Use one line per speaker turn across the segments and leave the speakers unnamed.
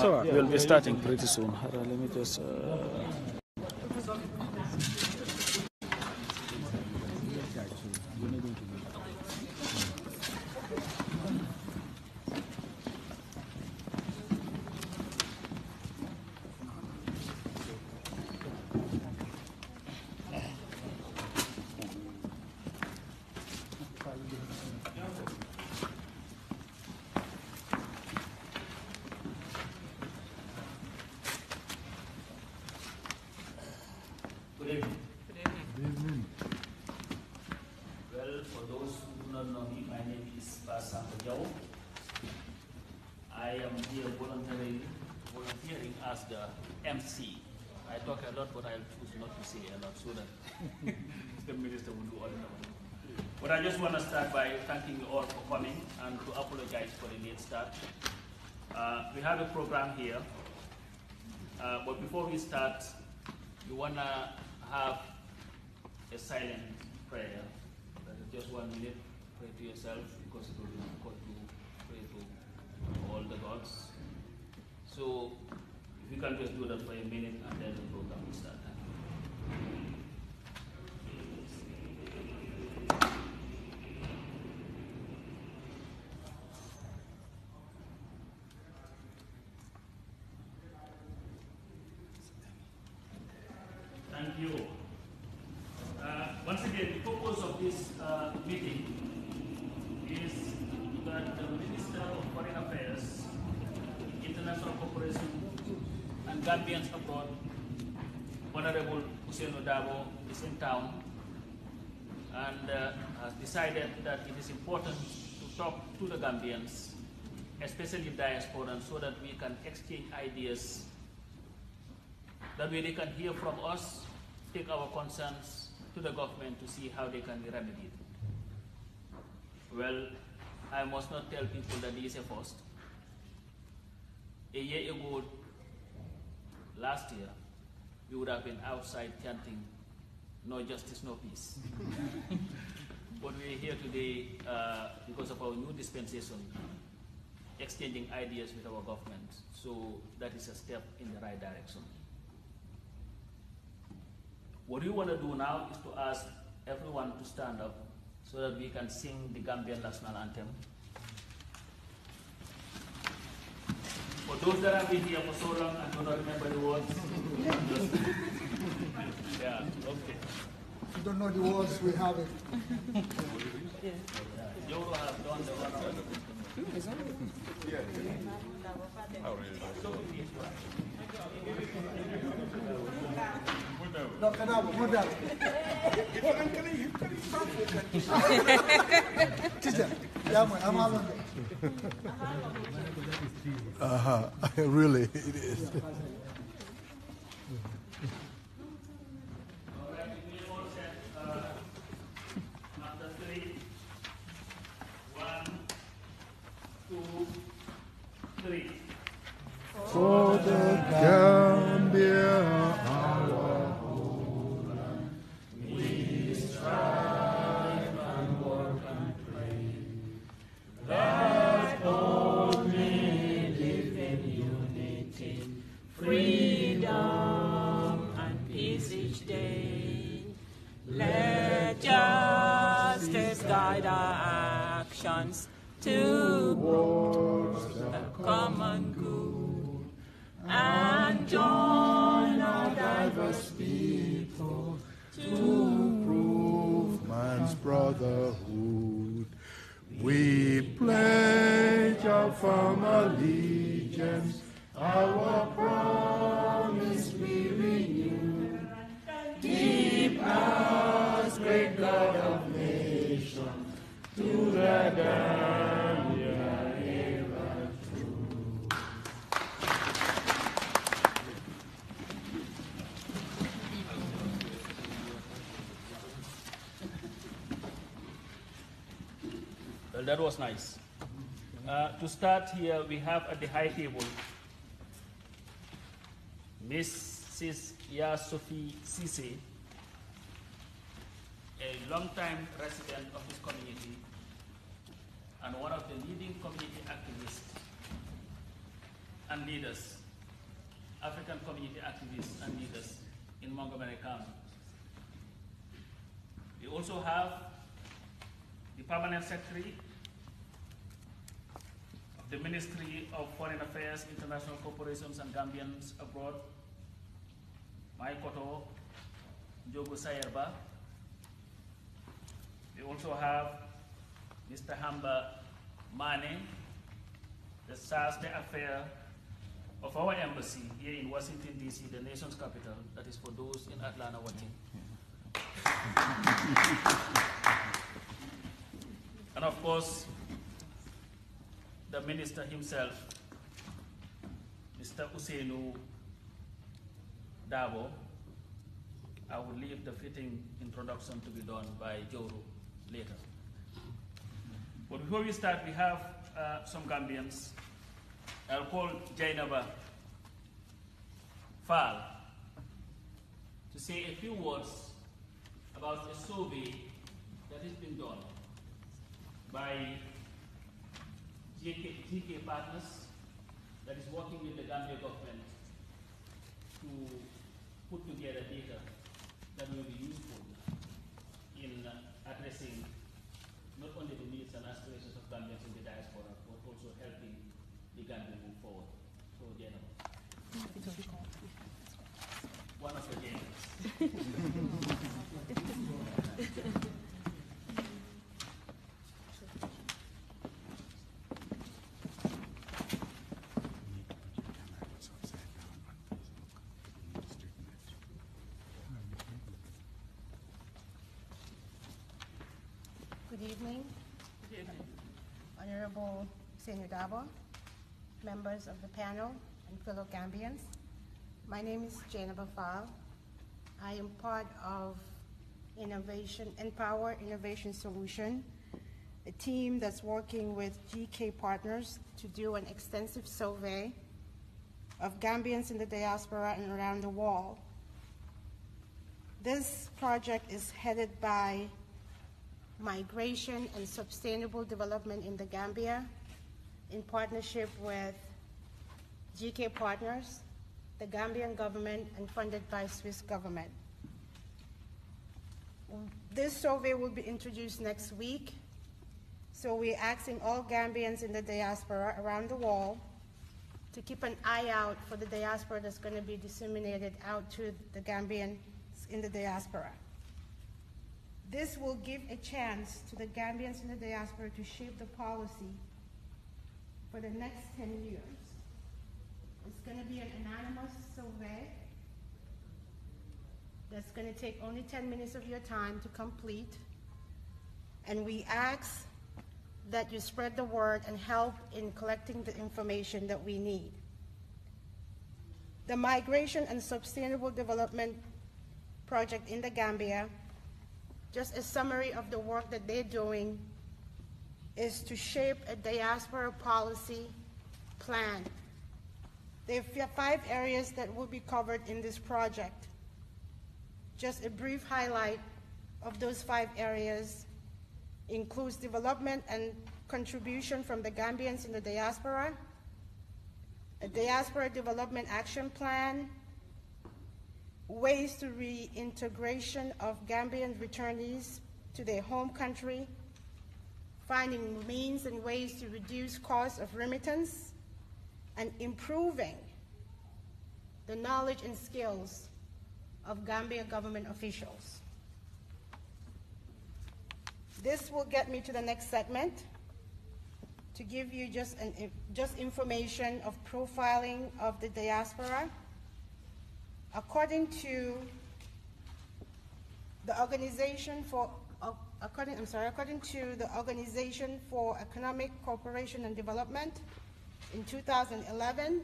We'll be starting pretty soon. Let me just...
MC. I talk a lot, but I'll choose not to say a lot so that the minister will do all the work. But I just want to start by thanking you all for coming and to apologize for the late start. We have a program here, but before we start, we want to have a silent prayer. That is just 1 minute. Pray to yourself because it will be difficult to pray to all the gods. So if you can just do that for a minute and then the program will start. Thank you. Once again, the purpose of this meeting is that the Minister of Foreign Affairs, International Cooperation, and Gambians abroad, Honorable Ousainou Darboe, is in town and has decided that it is important to talk to the Gambians, especially Diaspora, so that we can exchange ideas. That way they can hear from us, take our concerns to the government to see how they can be remedied. Well, I must not tell people that this is a first. A year ago, last year, we would have been outside chanting, "No justice, no peace." But we're here today because of our new dispensation, exchanging ideas with our government. So that is a step in the right direction. What we want to do now is to ask everyone to stand up so that we can sing the Gambian national anthem. For those that have been here for so long and do not remember the words, yeah, okay.
If you don't know the words, we have it.
You will have done the one.
No, Madam. Teacher,
really, it is.
After 3, 1, 2, 3.
For the Gambia, our homeland, we strive and work and pray that all may live in unity, freedom and peace each day. Let justice guide our actions towards the common good, and join our diverse people to prove man's brotherhood. We pledge our firm allegiance, our promise we renew. Keep us, great God of nations, to the Gambia ever true.
Well, that was nice. To start here, we have at the high table Mrs. Sophie Cisse, a long-time resident of this community and one of the leading community activists and leaders, African community activists and leaders in Montgomery County. We also have the Permanent Secretary of the Ministry of Foreign Affairs, International Corporations and Gambians Abroad, Maikoto Njogu Sayerba. We also have Mr. Hamba Mane, the charge d'affaires of our embassy here in Washington, D.C., the nation's capital. That is for those in Atlanta watching. And of course, the minister himself, Mr. Ousainou Darboe. I will leave the fitting introduction to be done by Joru later. But before we start, we have some Gambians. I'll call Jainaba Fall to say a few words about a survey that has been done by GK Partners that is working with the Gambia government to put together data that will be useful in addressing not only the needs and aspirations of Gambians in the diaspora, but also helping the Gambia move forward. So, Jennifer. One of the Jenners.
Good evening.
Good evening.
Honorable Ousainou Darboe, members of the panel, and fellow Gambians. My name is Jainaba Fall. I am part of Empower Innovation Solution, a team that's working with GK Partners to do an extensive survey of Gambians in the diaspora and around the world. This project is headed by Migration and Sustainable Development in the Gambia in partnership with GK Partners, the Gambian government, and funded by Swiss government. This survey will be introduced next week, so we're asking all Gambians in the diaspora around the world to keep an eye out for the diaspora that's going to be disseminated out to the Gambians in the diaspora. This will give a chance to the Gambians in the diaspora to shape the policy for the next 10 years. It's going to be an anonymous survey that's going to take only 10 minutes of your time to complete. And we ask that you spread the word and help in collecting the information that we need. The Migration and Sustainable Development Project in the Gambia, just a summary of the work that they're doing, is to shape a diaspora policy plan. There are 5 areas that will be covered in this project. Just a brief highlight of those 5 areas includes development and contribution from the Gambians in the diaspora, a diaspora development action plan, ways to reintegration of Gambian returnees to their home country, finding means and ways to reduce costs of remittance, and improving the knowledge and skills of Gambia government officials. This will get me to the next segment to give you just information of profiling of the diaspora. According to the Organization for Economic Cooperation and Development, in 2011,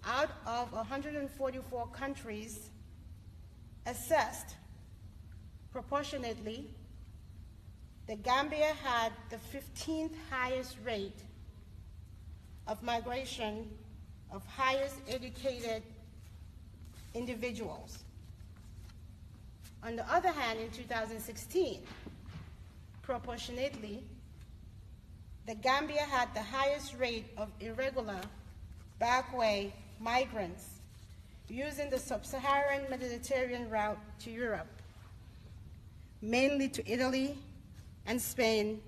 out of 144 countries assessed proportionately, the Gambia had the 15th highest rate of migration of highest educated individuals. On the other hand, in 2016, proportionately, the Gambia had the highest rate of irregular backway migrants using the sub-Saharan Mediterranean route to Europe, mainly to Italy and Spain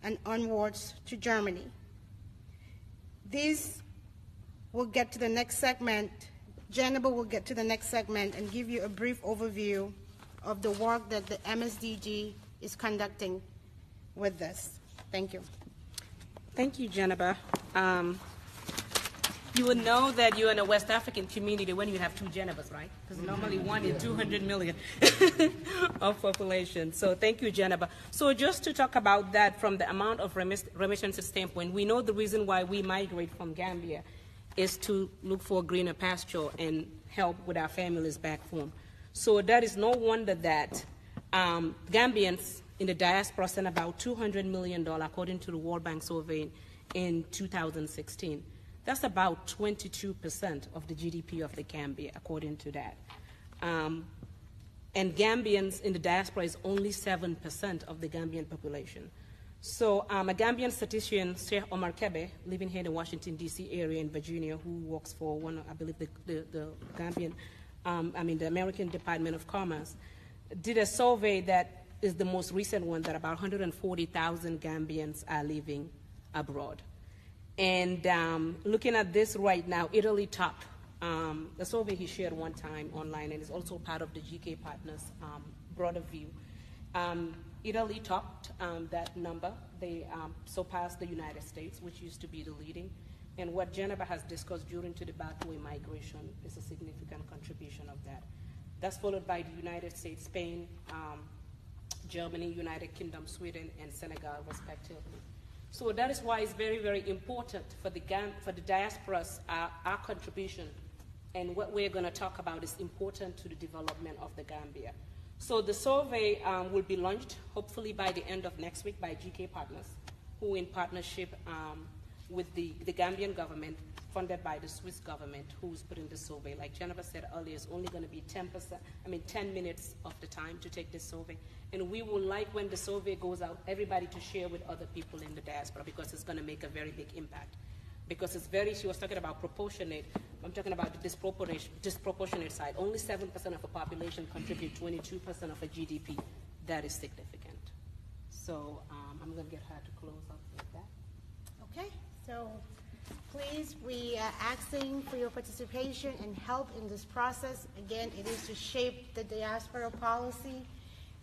and onwards to Germany. These will get to the next segment. Jennifer will get to the next segment and give you a brief overview of the work that the MSDG is conducting with this. Thank you.
Thank you, Jennifer. You will know that you're in a West African community when you have two Jennifers, right? Because normally 1 in 200 million of population. So thank you, Jennifer. So just to talk about that from the amount of remittances standpoint, we know the reason why we migrate from Gambia is to look for greener pasture and help with our families back home. So that is no wonder that Gambians in the diaspora sent about $200 million, according to the World Bank survey in 2016. That's about 22% of the GDP of the Gambia, according to that. And Gambians in the diaspora is only 7% of the Gambian population. So a Gambian statistician, Sheikh Omar Kebe, living here in the Washington, D.C. area in Virginia, who works for one, I believe, the Gambian, the American Department of Commerce, did a survey that is the most recent one, that about 140,000 Gambians are living abroad. And looking at this right now, Italy topped the survey he shared one time online, and is also part of the GK Partners broader view. Italy topped that number. They surpassed the United States, which used to be the leading. And what Jennifer has discussed during to the backway migration is a significant contribution of that. That's followed by the United States, Spain, Germany, United Kingdom, Sweden, and Senegal, respectively. So that is why it's very, very important for the diasporas, our contribution, and what we're going to talk about is important to the development of the Gambia. So the survey will be launched hopefully by the end of next week by GK Partners, who in partnership with the Gambian government, funded by the Swiss government, who's putting the survey. Like Jennifer said earlier, it's only going to be 10 minutes of the time to take this survey. And we would like, when the survey goes out, everybody to share with other people in the diaspora, because it's going to make a very big impact. Because it's she was talking about proportionate, I'm talking about the disproportionate side. Only 7% of a population contribute 22% of a GDP. That is significant. So I'm going to get her to close up with that.
Okay, so please, we are asking for your participation and help in this process. Again, it is to shape the diaspora policy,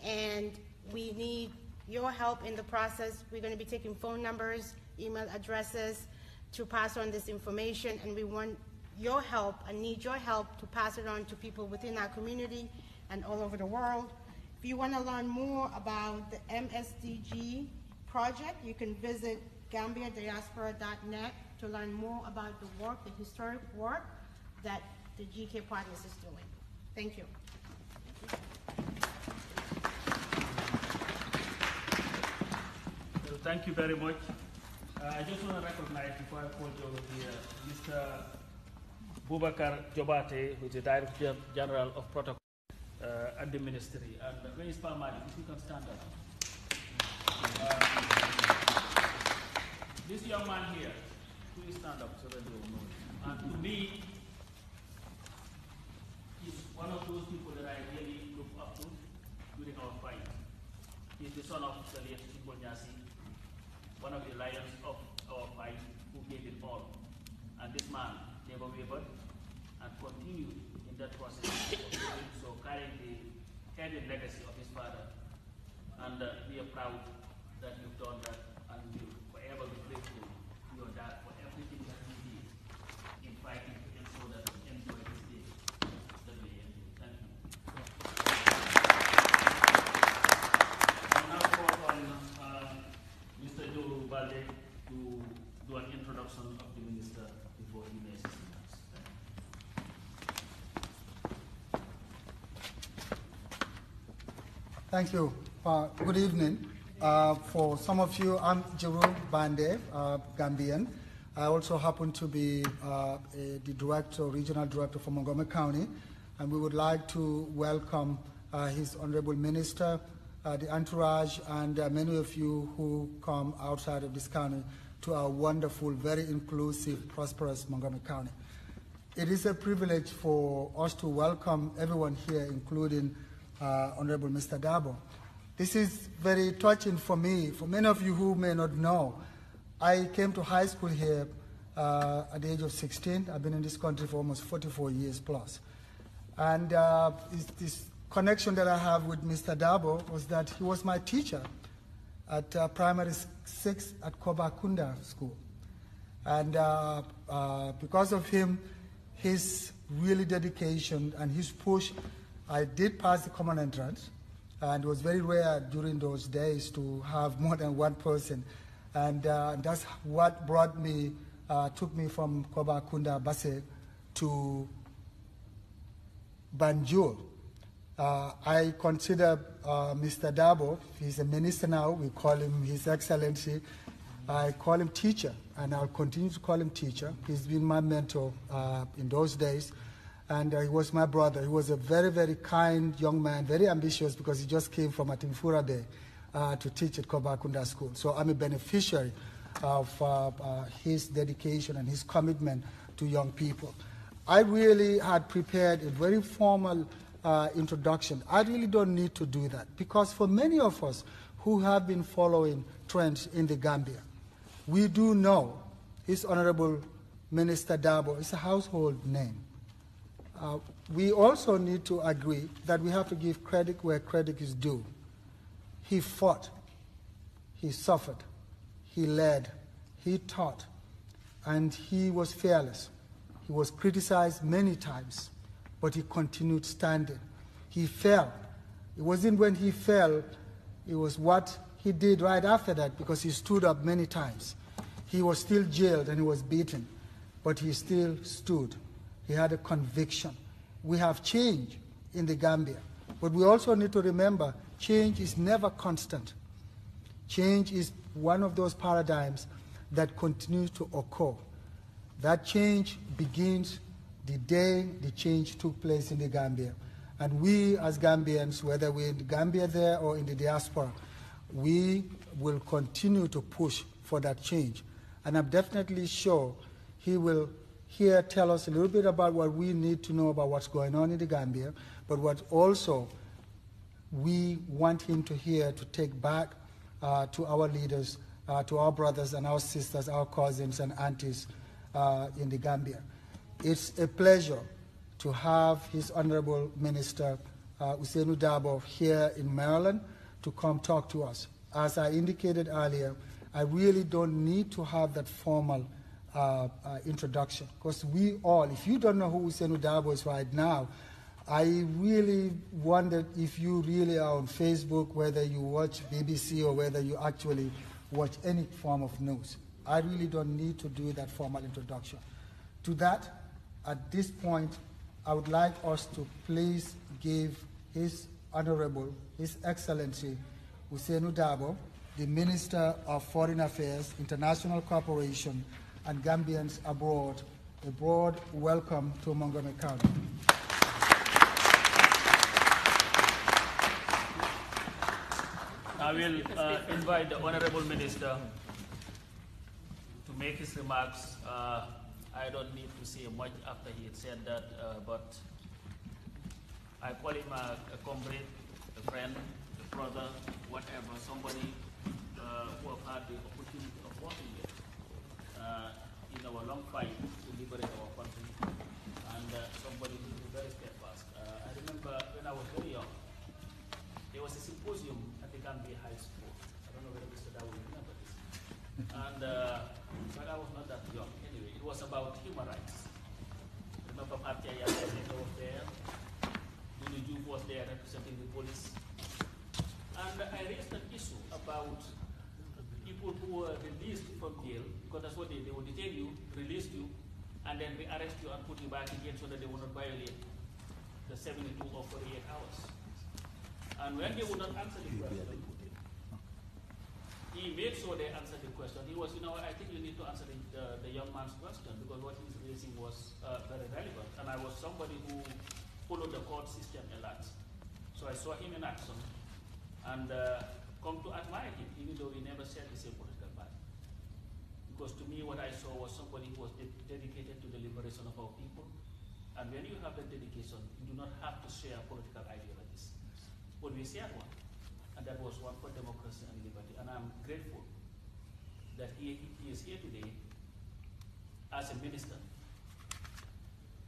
and we need your help in the process. We're going to be taking phone numbers, email addresses to pass on this information, and we want your help and need your help to pass it on to people within our community and all over the world. If you want to learn more about the MSDG project, you can visit GambiaDiaspora.net to learn more about the work, the historic work that the GK Partners is doing. Thank you.
Well, thank you very much. I just want to recognize, before I call you over here, Mr. Boubacar Jobate, who is the Director General of Protocol at the Ministry. And where is Palmadi? If you can stand up. This young man here, please stand up so that they will know. And to me, he's one of those people that I really look up to during our fight. He's the son of the late Nyasi, one of the lions of our fight, who gave it all. And this man never wavered and continued in that process of doing so, carrying the heritage legacy of his father. And we are proud that you've done that, and we will forever be grateful to your dad for everything that he did in fighting to ensure that we enjoy this day that we enjoy. Thank you. I now call on Mr. Ousainou Darboe to do an introduction of the minister before he makes his remarks.
Thank you. Good evening. For some of you, I'm Jerome Bande, Gambian. I also happen to be the director, regional director for Montgomery County, and we would like to welcome His Honorable Minister, the entourage, and many of you who come outside of this county to our wonderful, very inclusive, prosperous Montgomery County. It is a privilege for us to welcome everyone here, including Honorable Mr. Darboe. This is very touching for me. For many of you who may not know, I came to high school here at the age of 16. I've been in this country for almost 44 years plus. And this connection that I have with Mr. Darboe was that he was my teacher at primary 6 at Kobakunda School. And because of him, his really dedication and his push, I did pass the common entrance. And it was very rare during those days to have more than one person. And that's what brought me, took me from Kobakunda Basse to Banjul. I consider Mr. Darboe, he's a minister now, we call him His Excellency. I call him teacher, and I'll continue to call him teacher. He's been my mentor in those days, and he was my brother. He was a very, very kind young man, very ambitious, because he just came from Atimfura Bay to teach at Kobakunda School. So I'm a beneficiary of his dedication and his commitment to young people. I really had prepared a very formal introduction. I really don't need to do that, because for many of us who have been following trends in the Gambia, we do know His Honorable Minister Darboe is a household name. We also need to agree that we have to give credit where credit is due. He fought, he suffered, he led, he taught, and he was fearless. He was criticized many times, but he continued standing. He fell. It wasn't when he fell, it was what he did right after that, because he stood up many times. He was still jailed and he was beaten, but he still stood. He had a conviction. We have change in the Gambia, but we also need to remember change is never constant. Change is one of those paradigms that continues to occur. That change begins the day the change took place in the Gambia. And we as Gambians, whether we're in the Gambia there or in the diaspora, we will continue to push for that change. And I'm definitely sure he will here tell us a little bit about what we need to know about what's going on in the Gambia, but what also we want him to hear to take back to our leaders, to our brothers and our sisters, our cousins and aunties in the Gambia. It's a pleasure to have His Honorable Minister Ousainou Darboe here in Maryland to come talk to us. As I indicated earlier, I really don't need to have that formal introduction, because we all, if you don't know who Ousainou Darboe is right now, I really wonder if you really are on Facebook, whether you watch BBC or whether you actually watch any form of news. I really don't need to do that formal introduction. To that, at this point, I would like us to please give His Honorable, His Excellency Ousainou Darboe, the Minister of Foreign Affairs, International Cooperation, and Gambians abroad, a broad welcome to Montgomery County.
I will invite the Honorable Minister to make his remarks. I don't need to say much after he had said that, but I call him a comrade, a friend, a brother, whatever, somebody who have had the opportunity of working with in our long fight to liberate our country, and somebody who is very steadfast. I remember when I was very young, there was a symposium at the Gambia High School. I don't know whether Mr. Darboe will remember this. And, but I was not that young. Anyway, it was about human rights. Remember Patia Yasser was there, Dulu Juve was there representing the police. And I raised an issue about people who were released from jail, because that's what they would detain you, release you, and then re-arrest you and put you back again so that they would not violate the 72 or 48 hours. And when they would not answer the question, he made sure they answered the question. He was, I think you need to answer the young man's question, because what he's raising was very relevant. And I was somebody who followed the court system a lot. So I saw him in action. and come to admire him, even though we never shared the same political party. Because to me, what I saw was somebody who was dedicated to the liberation of our people. And when you have that dedication, you do not have to share political ideologies. But we shared one, and that was one for democracy and liberty. And I'm grateful that he is here today as a minister,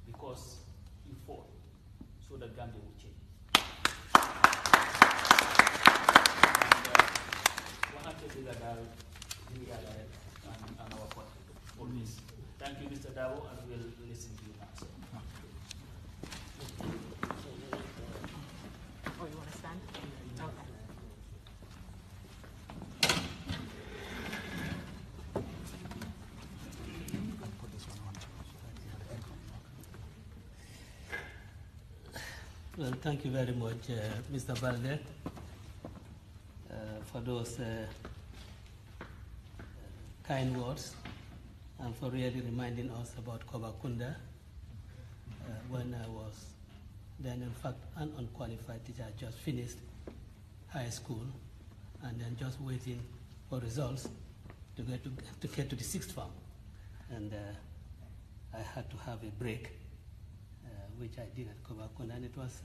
because he fought so that Gambia would change. And our part always. Thank you, Mr. Darboe, and we'll listen to you now. Sir.
Oh, you want to stand? Okay.
Well, thank you very much, Mr. Balde, for those kind words and for really reminding us about Kobakunda when I was then, in fact, an unqualified teacher. I just finished high school and then just waiting for results to get to the sixth form. And I had to have a break, which I did at Kobakunda, and it was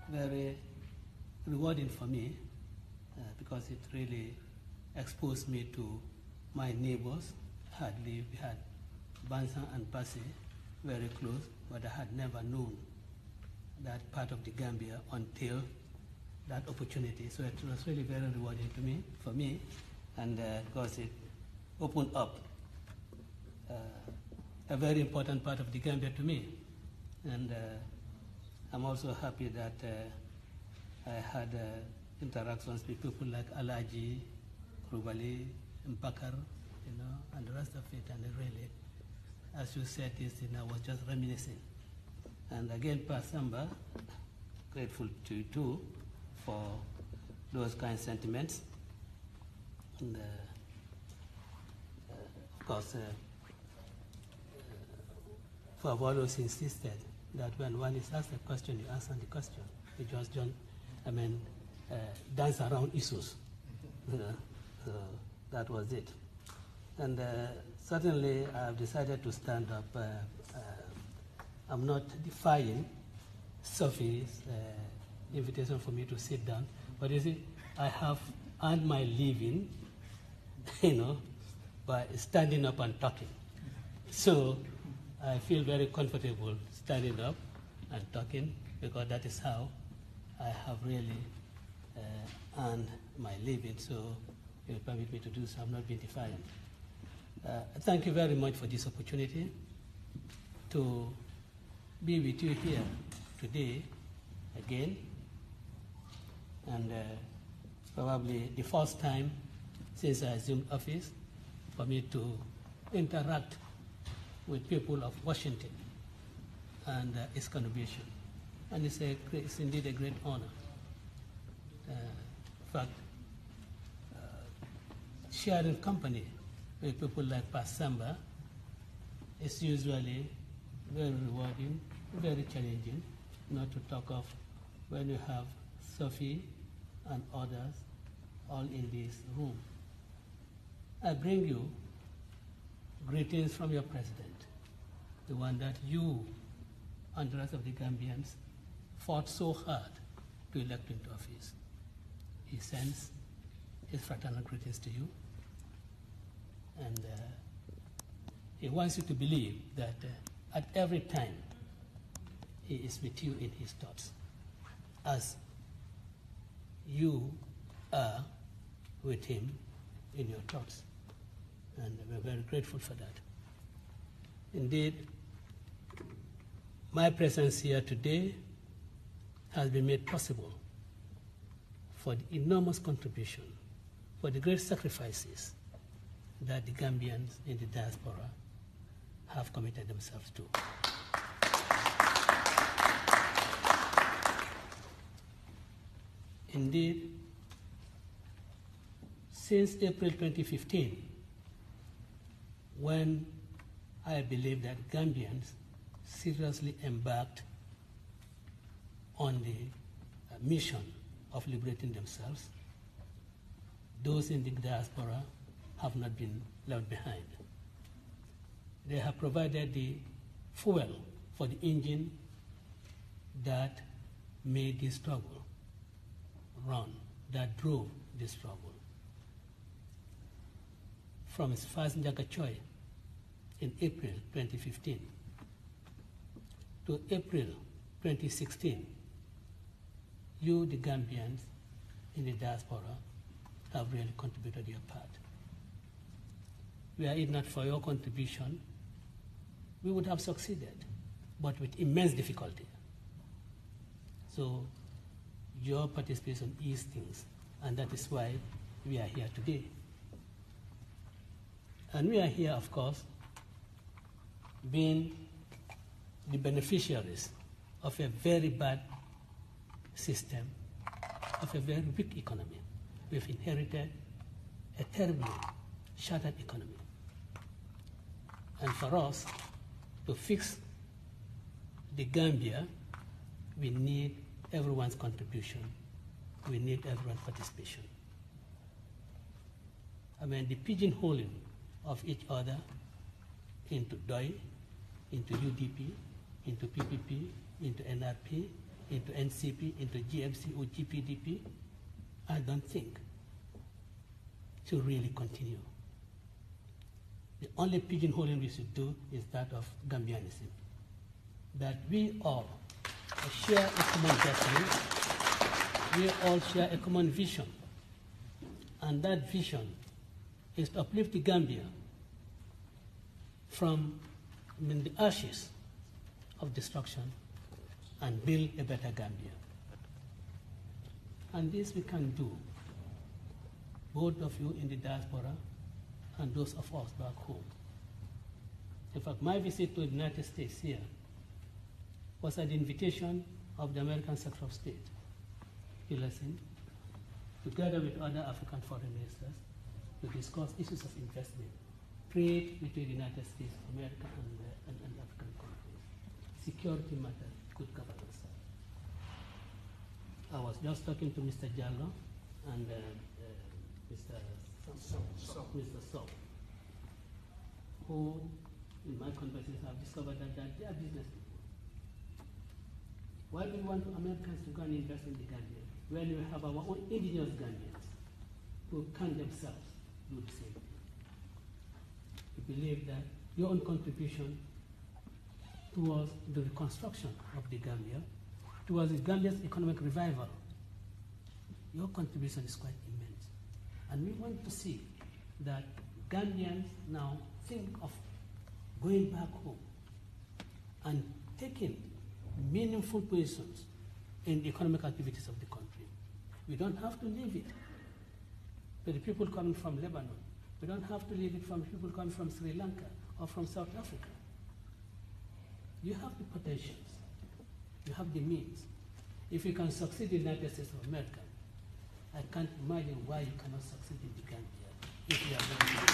very rewarding for me because it really exposed me to my neighbors. We had Bansan and Passy very close, but I had never known that part of the Gambia until that opportunity. So it was really very rewarding for me, and because it opened up a very important part of the Gambia to me. And I'm also happy that I had interactions with people like Alaji, Krubali, Mbakar, and the rest of it. And really, as you said this, I was just reminiscing. And again, Pasamba, grateful to you too for those kind of sentiments. And of course, Favalos insisted that when one is asked a question, you answer the question. You just don't, dance around issues. So that was it. And certainly I've decided to stand up. I'm not defying Sophie's invitation for me to sit down, but you see, I have earned my living, by standing up and talking. So I feel very comfortable standing up and talking because that is how I have really earned my living. So you permit me to do so. I'm not being defiant. Thank you very much for this opportunity to be with you here today again. And probably the first time since I assumed office for me to interact with people of Washington and its contribution. And it's indeed a great honor. In fact, sharing company with people like Pasamba is usually very rewarding, very challenging, not to talk of when you have Sophie and others all in this room. I bring you greetings from your president, the one that you and the rest of the Gambians fought so hard to elect into office. He sends his fraternal greetings to you, and he wants you to believe that at every time he is with you in his thoughts, as you are with him in your thoughts. And we're very grateful for that. Indeed, my presence here today has been made possible for the enormous contribution, for the great sacrifices that the Gambians in the diaspora have committed themselves to. Indeed, since April 2015, when I believe that Gambians seriously embarked on the mission of liberating themselves. Those in the diaspora have not been left behind. They have provided the fuel for the engine that made this struggle run, that drove this struggle. From its first Njagachoy in April 2015 to April 2016, you, the Gambians in the diaspora, have really contributed your part. Were it not for your contribution, we would have succeeded, but with immense difficulty. So your participation is things, and that is why we are here today. And we are here, of course, being the beneficiaries of a very bad system, of a very weak economy. We've inherited a terribly shattered economy. And for us to fix the Gambia, we need everyone's contribution. We need everyone's participation. I mean, the pigeonholing of each other into DOI, into UDP, into PPP, into NRP, into NCP, into GMC or GPDP, I don't think should really continue. The only pigeonholing we should do is that of Gambianism. That we all share a common destiny, we all share a common vision. And that vision is to uplift the Gambia from the ashes of destruction and build a better Gambia. And this we can do, both of you in the diaspora and those of us back home. In fact, my visit to the United States here was at the invitation of the American Secretary of State, Tillerson, together with other African foreign ministers, to discuss issues of investment, trade between the United States of America and African countries, security matters, good governance. I was just talking to Mr. Jallo and Mr. Sow, who, in my conversations, have discovered that they are business people. Why do we want Americans to go and invest in the Gambia when we have our own indigenous Gambians who can themselves do the same thing? We believe that your own contribution towards the reconstruction of the Gambia, towards the Gambia's economic revival, your contribution is quite immense. And we want to see that Gambians now think of going back home and taking meaningful positions in the economic activities of the country. We don't have to leave it to the people coming from Lebanon. We don't have to leave it from people coming from Sri Lanka or from South Africa. You have the potentials. You have the means. If you can succeed in the United States of America, I can't imagine why you cannot succeed in the Gambia if you are going to do it.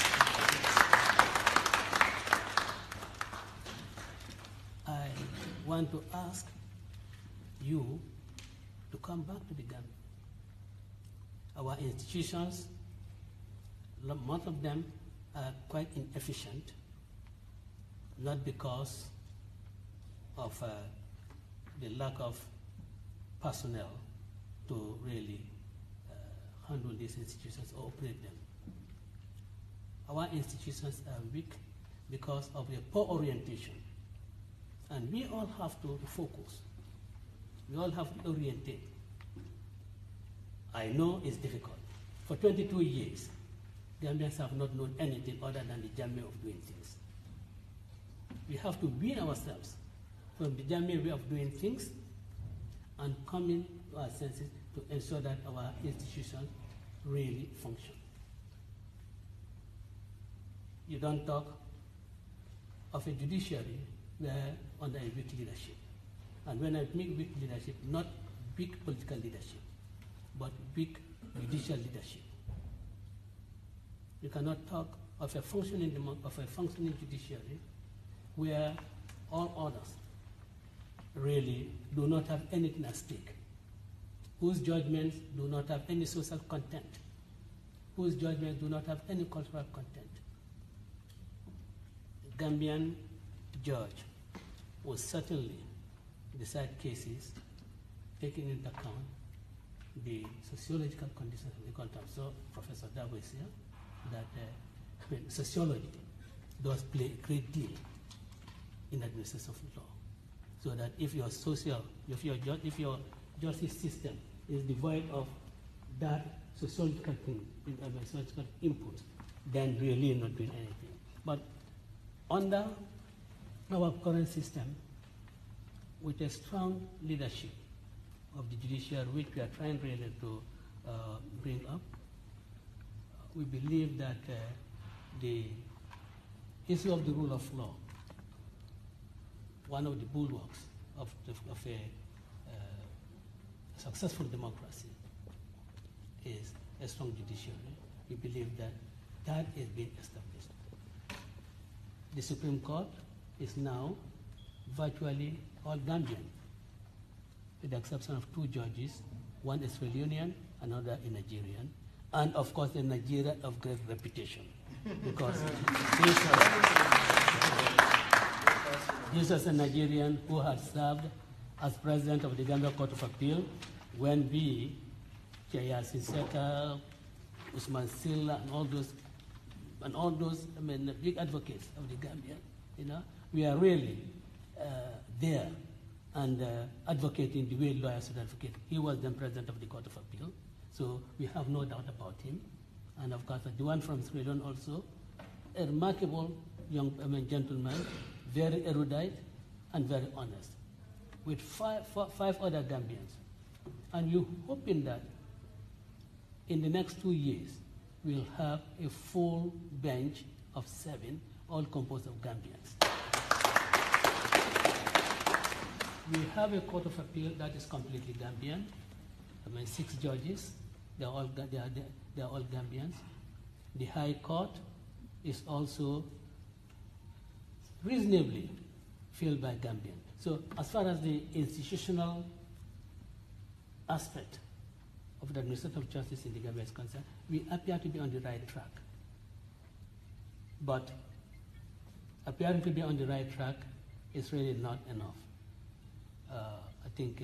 I want to ask you to come back to the Gambia. Our institutions, most of them are quite inefficient, not because of the lack of personnel to really handle these institutions or operate them. Our institutions are weak because of their poor orientation. And we all have to focus. We all have to orientate. I know it's difficult. For 22 years, Gambians have not known anything other than the Jamaican way of doing things. We have to wean ourselves from the Jamaican way of doing things and coming to our senses to ensure that our institutions really function. You don't talk of a judiciary where under a weak leadership. And when I mean weak leadership, not weak political leadership, but weak judicial leadership. You cannot talk of a functioning judiciary where all others really do not have anything at stake, whose judgments do not have any social content, whose judgments do not have any cultural content. The Gambian judge will certainly decide cases taking into account the sociological conditions of the content. So Professor Darboe is here, that sociology does play a great deal in administration of law. So that if your justice system is devoid of that sociological thing, sociological input, then really you're not doing anything. But under our current system, with a strong leadership of the judicial, which we are trying really to bring up, we believe that the issue of the rule of law, one of the bulwarks of a successful democracy, is a strong judiciary. We believe that that is being established. The Supreme Court is now virtually all Gambian, with the exception of 2 judges, one is Australian, another a Nigerian, and of course a Nigerian of great reputation, because this was a Nigerian who had served as president of the Gambia Court of Appeal when we, Yasin Seka, Usman Silla, and all those, I mean, the big advocates of the Gambia, we are really there and advocating the way lawyers should advocate. He was then president of the Court of Appeal, so we have no doubt about him. And of course, the one from Sweden also, a remarkable young gentleman, very erudite and very honest, with five other Gambians. And we're hoping that in the next 2 years, we'll have a full bench of 7, all composed of Gambians. We have a Court of Appeal that is completely Gambian. 6 judges, they're all Gambians. The High Court is also reasonably filled by Gambians. So as far as the institutional aspect of the administrative justice in the Gambia is concerned, we appear to be on the right track. But appearing to be on the right track is really not enough. I think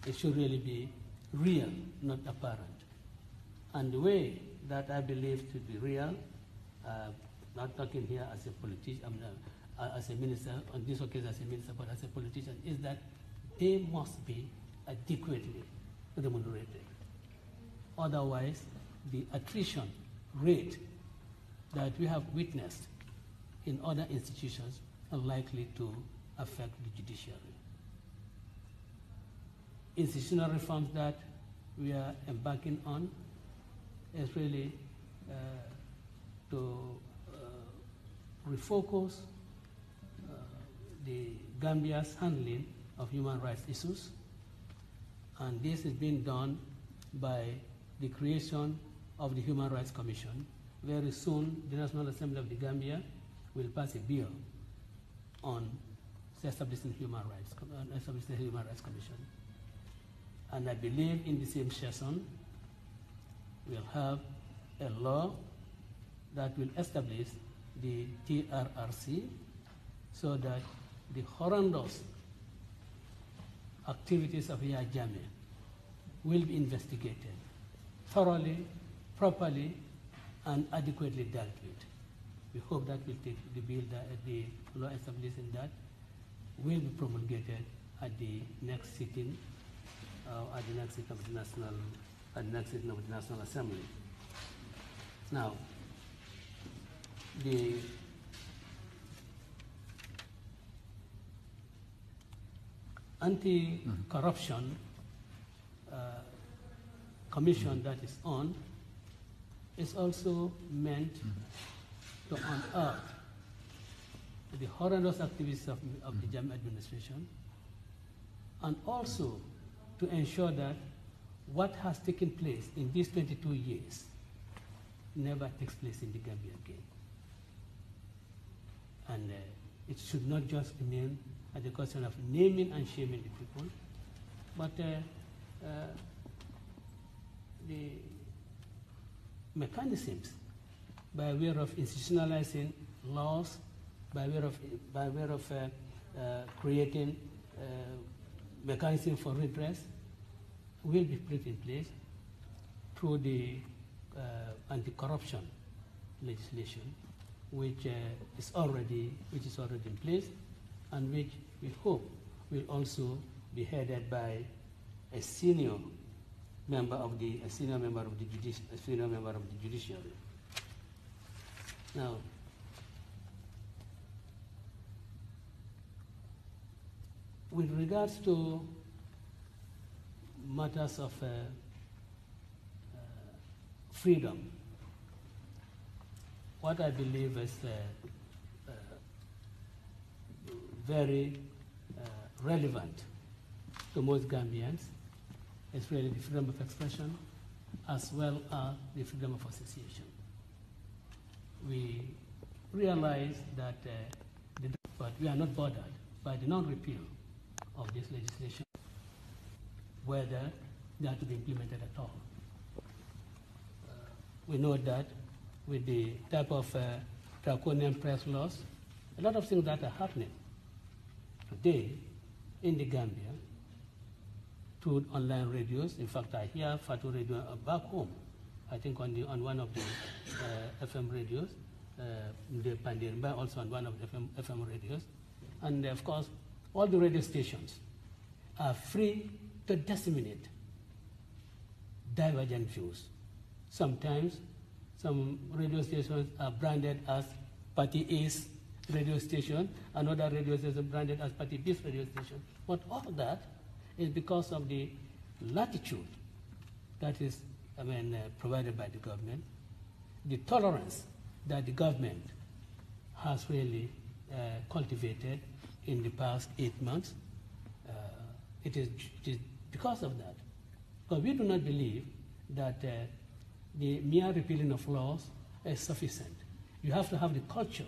it should really be real, not apparent. And the way that I believe to be real, not talking here as a politician, as a minister, on this occasion as a minister, but as a politician, is that they must be adequately remunerated. Otherwise, the attrition rate that we have witnessed in other institutions are likely to affect the judiciary. Institutional reforms that we are embarking on is really to refocus the Gambia's handling of human rights issues, and this is being done by the creation of the Human Rights Commission. Very soon, the National Assembly of the Gambia will pass a bill on establishing the Human Rights Commission. And I believe in the same session, we'll have a law that will establish the TRRC so that the horrendous activities of Yahya Jammeh will be investigated thoroughly, properly, and adequately dealt with. We hope that will take the bill, that the law establishing that will be promulgated at the next sitting, of the National Assembly. Now, the anti-corruption commission that is on is also meant to unearth the horrendous activities of the Jammeh administration, and also to ensure that what has taken place in these 22 years never takes place in the Gambia again. And it should not just remain at the question of naming and shaming the people, but the mechanisms by way of institutionalizing laws, by way of creating mechanism for redress will be put in place through the anti-corruption legislation, which is already in place, and which we hope will also be headed by a senior member of the judiciary. Now, with regards to matters of freedom, what I believe is very relevant to most Gambians is really the freedom of expression as well as the freedom of association. We realize that but we are not bothered by the non-repeal of this legislation, whether they are to be implemented at all. We know that with the type of draconian press laws, a lot of things that are happening today in the Gambia through online radios. In fact, I hear Fatu Radio back home, I think on one of the FM radios, the Pandirba also on one of the FM radios. And of course, all the radio stations are free to disseminate divergent views. Sometimes some radio stations are branded as Party A's radio station, another radio station branded as Party B's radio station. But all that is because of the latitude that is provided by the government, the tolerance that the government has really cultivated in the past 8 months. It is because of that. Because we do not believe that the mere repealing of laws is sufficient. You have to have the culture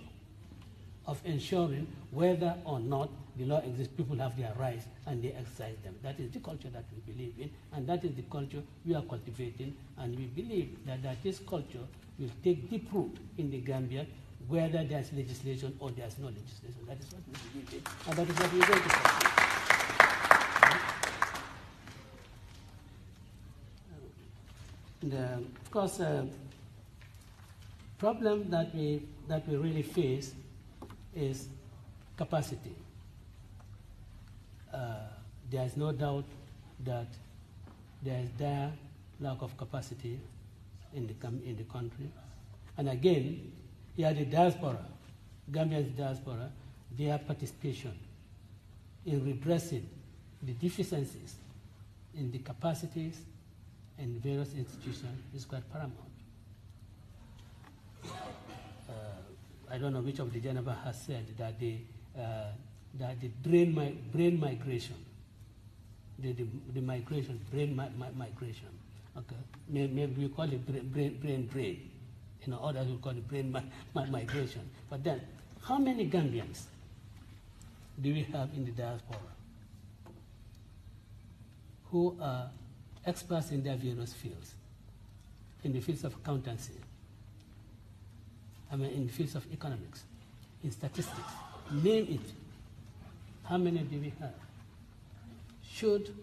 of ensuring whether or not the law exists, people have their rights and they exercise them. That is the culture that we believe in, and that is the culture we are cultivating, and we believe that this culture will take deep root in the Gambia, whether there's legislation or there's no legislation. That is what we believe in, and that is what we're going to pursue. Of course, problem that we really face is capacity. There is no doubt that there is dire lack of capacity in the country, and again, here the diaspora, Gambians diaspora, their participation in redressing the deficiencies in the capacities in various institutions is quite paramount. I don't know which of the gentlemen has said that the brain migration, the migration, migration. Okay, maybe we call it brain drain. You know, others will call it brain migration. But then, how many Gambians do we have in the diaspora who are experts in their various fields, in the fields of accountancy, in the fields of economics, in statistics, name it. How many do we have? Should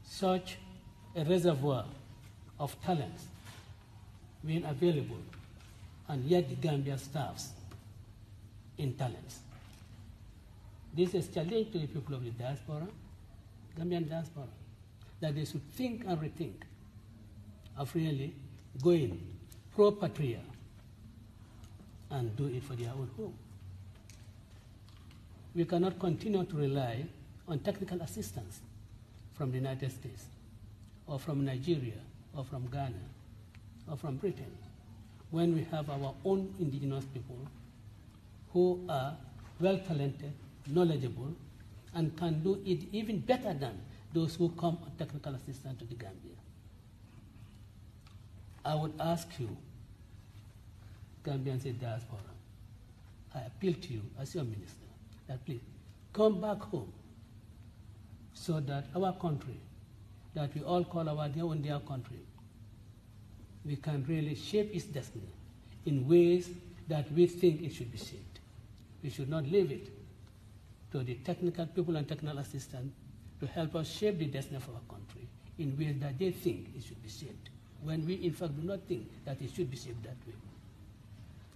such a reservoir of talents be available, and yet the Gambia starves in talents? This is a challenge to the people of the diaspora, Gambian diaspora, that they should think and rethink of really going pro patria and do it for their own home. We cannot continue to rely on technical assistance from the United States, or from Nigeria, or from Ghana, or from Britain, when we have our own indigenous people who are well-talented, knowledgeable, and can do it even better than those who come on technical assistance to the Gambia. I would ask you, Gambians in diaspora, I appeal to you as your minister, that please come back home so that our country, that we all call our dear country, we can really shape its destiny in ways that we think it should be shaped. We should not leave it to the technical people and technical assistants to help us shape the destiny of our country in ways that they think it should be shaped, when we in fact do not think that it should be shaped that way.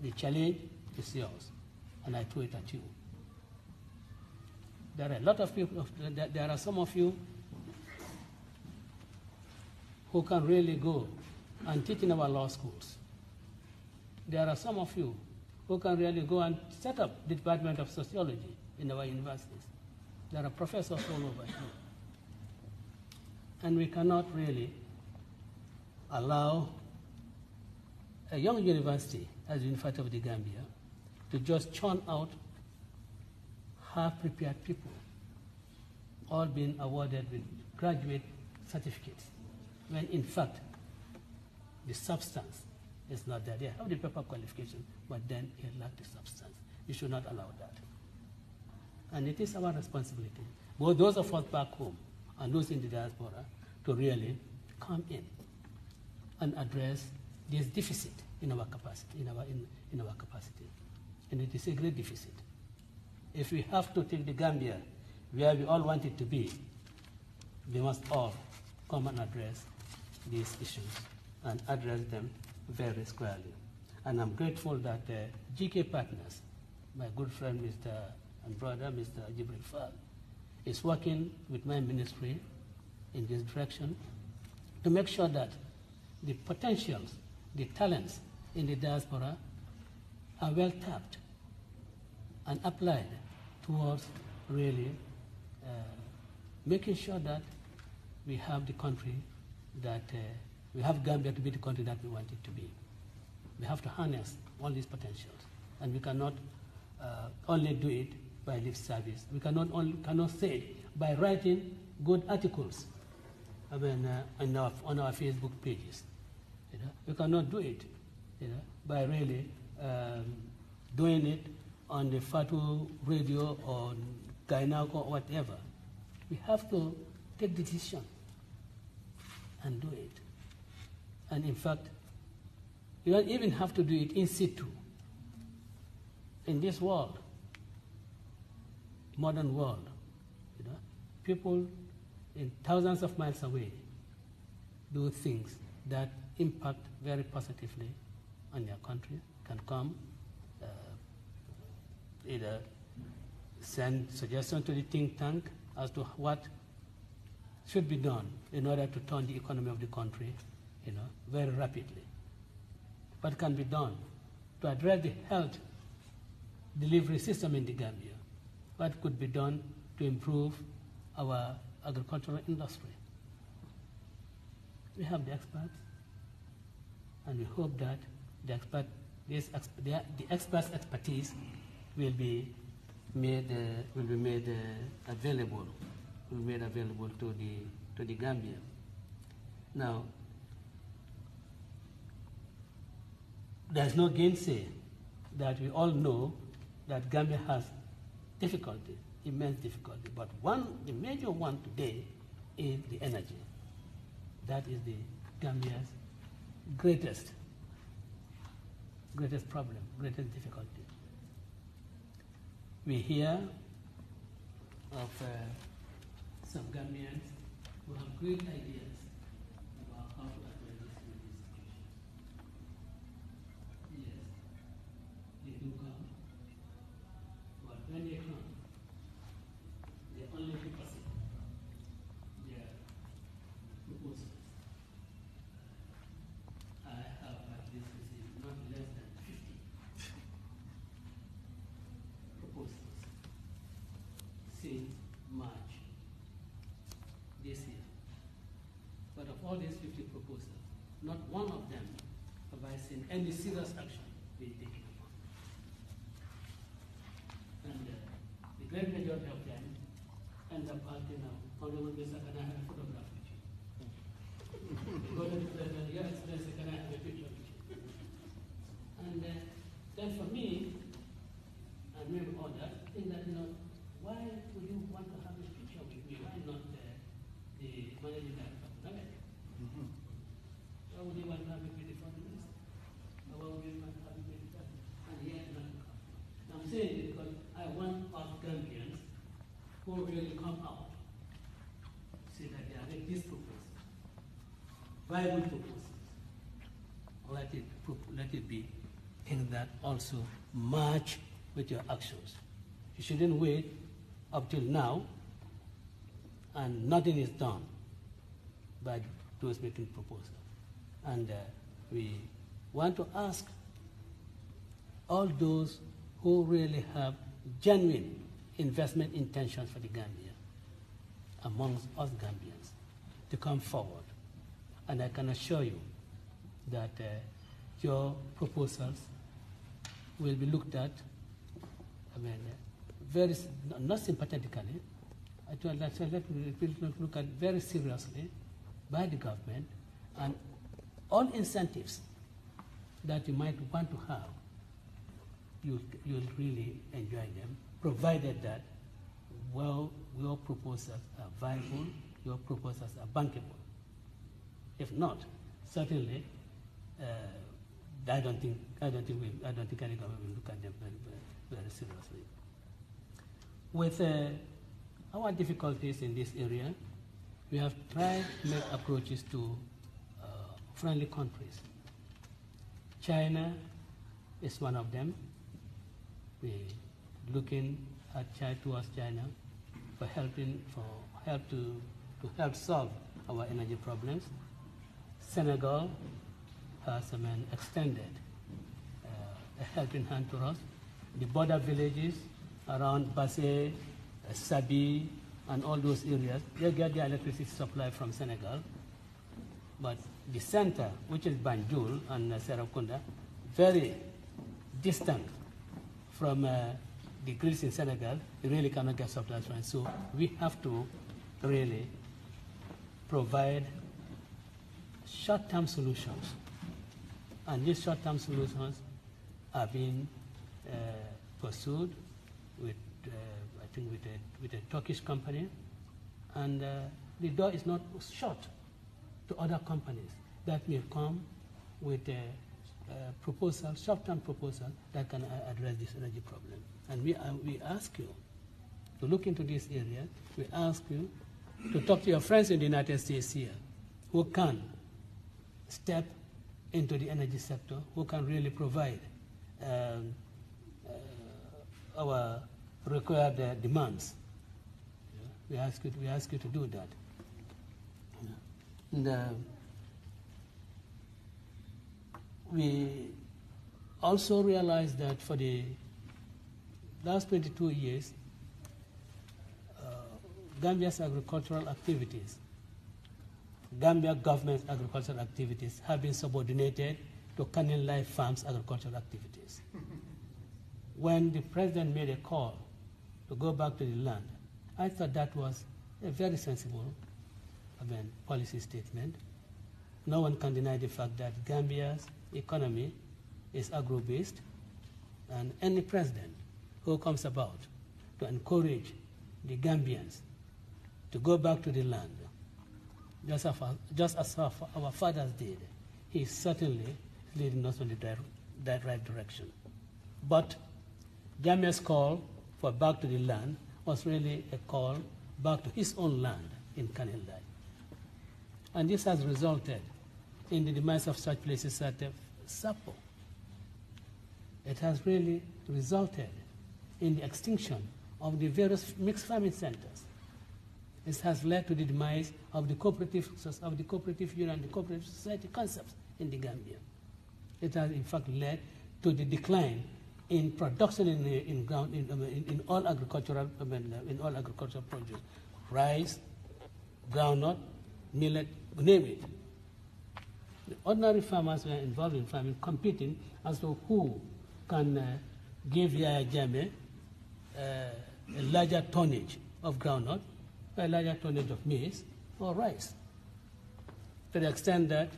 The challenge is yours, and I throw it at you. There are a lot of people, there are some of you who can really go and teach in our law schools. There are some of you who can really go and set up the Department of Sociology in our universities. There are professors all over here. And we cannot really allow a young university, as the University of the Gambia, to just churn out half-prepared people, all being awarded with graduate certificates, when in fact the substance is not there. They have the paper qualification, but then they lack the substance. We should not allow that. And it is our responsibility, both those of us back home and those in the diaspora, to really come in and address this deficit in our capacity, in our capacity. And it is a great deficit. If we have to take the Gambia where we all want it to be, we must all come and address these issues and address them very squarely. And I'm grateful that GK Partners, my good friend Mr. and brother Mr. Jibril Fall, is working with my ministry in this direction to make sure that the potentials, the talents in the diaspora are well tapped and applied towards really making sure that we have the country that we have Gambia to be the country that we want it to be. We have to harness all these potentials, and we cannot only do it by lip service. We cannot say it by writing good articles on our Facebook pages. You know? We cannot do it by really doing it on the Fatu radio or Gainako or whatever. We have to take the decision and do it. And in fact, you don't even have to do it in situ. In this world, modern world, people in thousands of miles away do things that impact very positively on their country, can come, either send suggestions to the think tank as to what should be done in order to turn the economy of the country, very rapidly. What can be done to address the health delivery system in the Gambia? What could be done to improve our agricultural industry? We have the experts, and we hope that the experts' expertise will be made available to the Gambia. Now, there's no gainsay that we all know that Gambia has difficulty, immense difficulty. But the major one today is the energy. That is the Gambia's greatest problem, greatest difficulty. We hear of some Gambians who have great ideas about how to address this situation. Yes, they do come, but when they come, they only represent their proposals. I have at least received not less than 50 proposals since March this year. But of all these 50 proposals, not one of them have I seen any serious action being taken upon. And the great majority of them end up asking now, Honorable Minister, can I have a photograph with you? Go to the President, Your Excellency, can I have a picture with you? And then for me, and maybe others, think that, why would you want to have a picture with me? Why not the managing director of America? Why would you want to have a picture who really come out, say that they are like this proposal, viable proposals. Let it be things that also match with your actions. You shouldn't wait up till now and nothing is done by those making proposals. And we want to ask all those who really have genuine investment intentions for the Gambia, amongst us Gambians, to come forward. And I can assure you that your proposals will be looked at, very, not sympathetically, let me look at very seriously by the government, and all incentives that you might want to have, you'll really enjoy them, provided that, well, your proposals are viable, your proposals are bankable. If not, certainly, I don't think any government will look at them very seriously. With our difficulties in this area, we have tried to make approaches to friendly countries. China is one of them. We're looking towards China for help to solve our energy problems. Senegal has extended a helping hand to us. The border villages around Basse, Sabi, and all those areas, they get their electricity supply from Senegal. But the center, which is Banjul and Serakunda, very distant from the grids in Senegal, they really cannot get supplies from it. So we have to really provide short-term solutions. And these short-term solutions are being pursued with, I think, with a Turkish company. And the door is not shut to other companies that may come with a proposal, short-term proposal that can address this energy problem. And we ask you to look into this area. We ask you to talk to your friends in the United States here who can step into the energy sector, who can really provide our required demands. We ask you to do that. And, we also realize that for the last 22 years, Gambia's agricultural activities, Gambia government's agricultural activities have been subordinated to Canning Life Farm's agricultural activities. When the president made a call to go back to the land, I thought that was a very sensible policy statement. No one can deny the fact that Gambia's economy is agro-based, and any president who comes about to encourage the Gambians to go back to the land, just as our fathers did, he is certainly leading us in the right direction. But Gambia's call for back to the land was really a call back to his own land in Canning Life. And this has resulted in the demise of such places as Sapo. It has really resulted in the extinction of the various mixed farming centers. It has led to the demise of the cooperative union and the cooperative society concepts in the Gambia. It has in fact led to the decline in production in all agricultural produce, rice, groundnut, millet, name it. The ordinary farmers were involved in farming, competing as to who can give Yaya Jammeh a larger tonnage of groundnut, a larger tonnage of maize or rice. To the extent that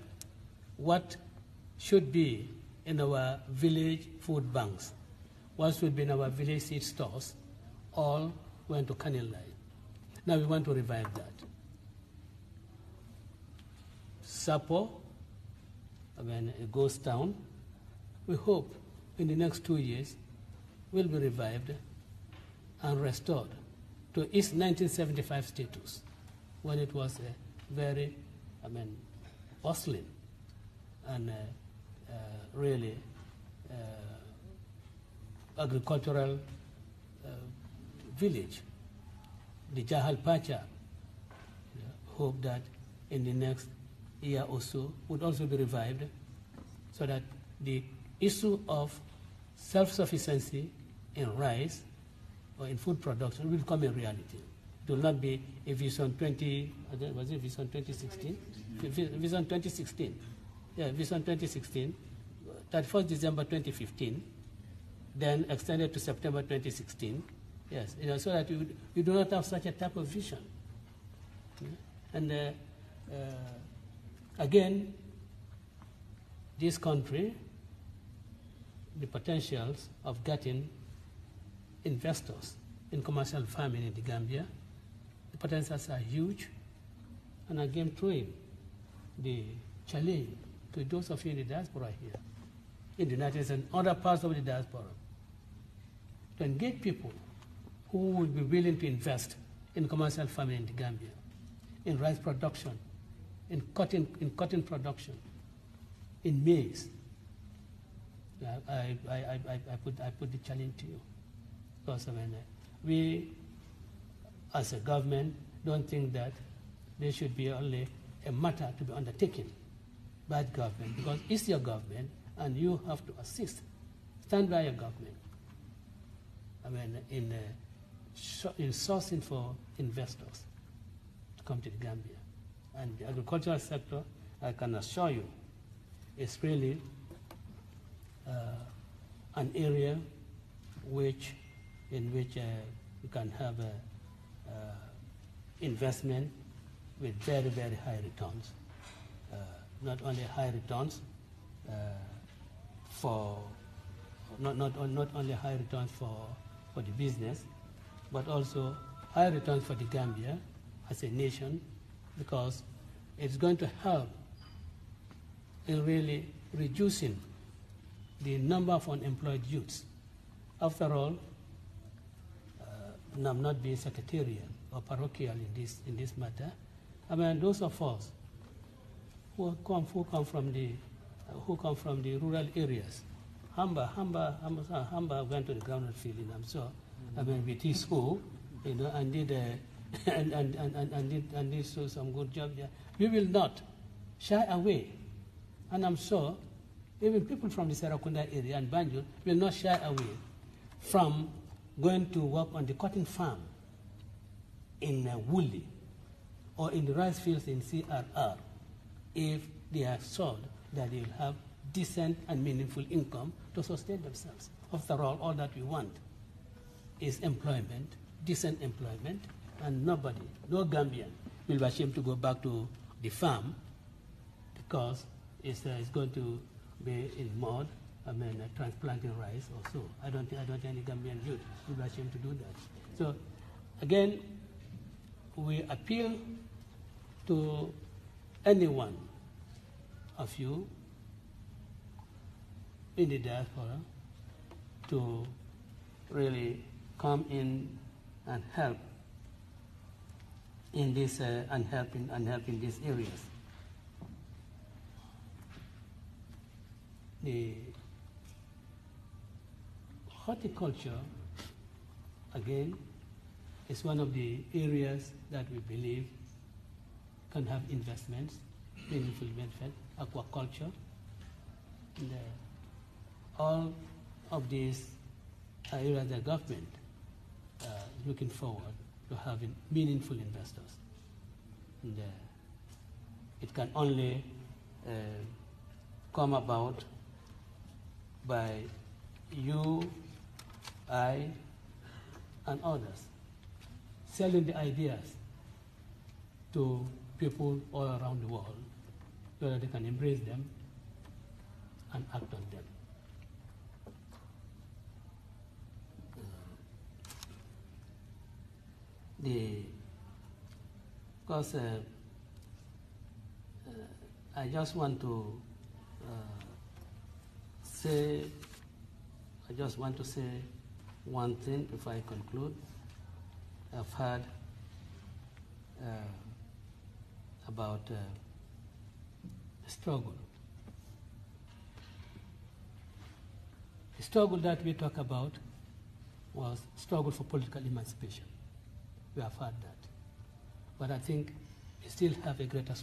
what should be in our village food banks, what should be in our village seed stores, all went to Canning Life. Now we want to revive that. Sapo, a ghost town, we hope in the next 2 years will be revived and restored to its 1975 status, when it was a very, bustling and really agricultural village. The Jahal Pacha hope that in the next year or so would also be revived, so that the issue of self-sufficiency in rice or in food production will become a reality. It will not be a vision 20, was it vision 2016? Vision 2016. Yeah, vision 2016, 31st December 2015, then extended to September 2016. Yes, so that you do not have such a type of vision. And again, this country, the potentials of getting investors in commercial farming in the Gambia, the potentials are huge. And again, throwing the challenge to those of you in the diaspora here, in the United States and other parts of the diaspora, to engage people who will be willing to invest in commercial farming in the Gambia, in rice production, in cotton production, in maize. I put the challenge to you. Because we, as a government, don't think that there should be only a matter to be undertaken by the government, because it's your government and you have to assist, stand by your government. In sourcing for investors to come to the Gambia. And the agricultural sector, I can assure you, is really an area in which you can have investment with very, very high returns. Not only high returns not only high returns for the business, but also high returns for the Gambia as a nation, because it's going to help in really reducing the number of unemployed youths. After all, and I'm not being secretarial or parochial in this matter. Those of us who come from the rural areas. Hamba went to the grounded field in Amso, with his school, and did and did so some good job there. We will not shy away, and I'm sure even people from the Serakunda area and Banjul will not shy away from going to work on the cotton farm in Woolley or in the rice fields in CRR if they are assured that they will have decent and meaningful income to sustain themselves. After all that we want is employment, decent employment, and no Gambian will be ashamed to go back to the farm because it's going to be in mud, transplanting rice or so. I don't think any Gambian youth will be ashamed to do that. So again, we appeal to any one of you in the diaspora to really come in and help in this and help in these areas. The horticulture, again, is one of the areas that we believe can have investments, meaningful investment, aquaculture. And, all of these areas the government looking forward to having meaningful investors. And, it can only come about by you, I, and others selling the ideas to people all around the world so that they can embrace them and act on them. Because I just want to say one thing before I conclude. I've heard about the struggle. The struggle that we talk about was struggle for political emancipation. We have heard that. But I think we still have a greater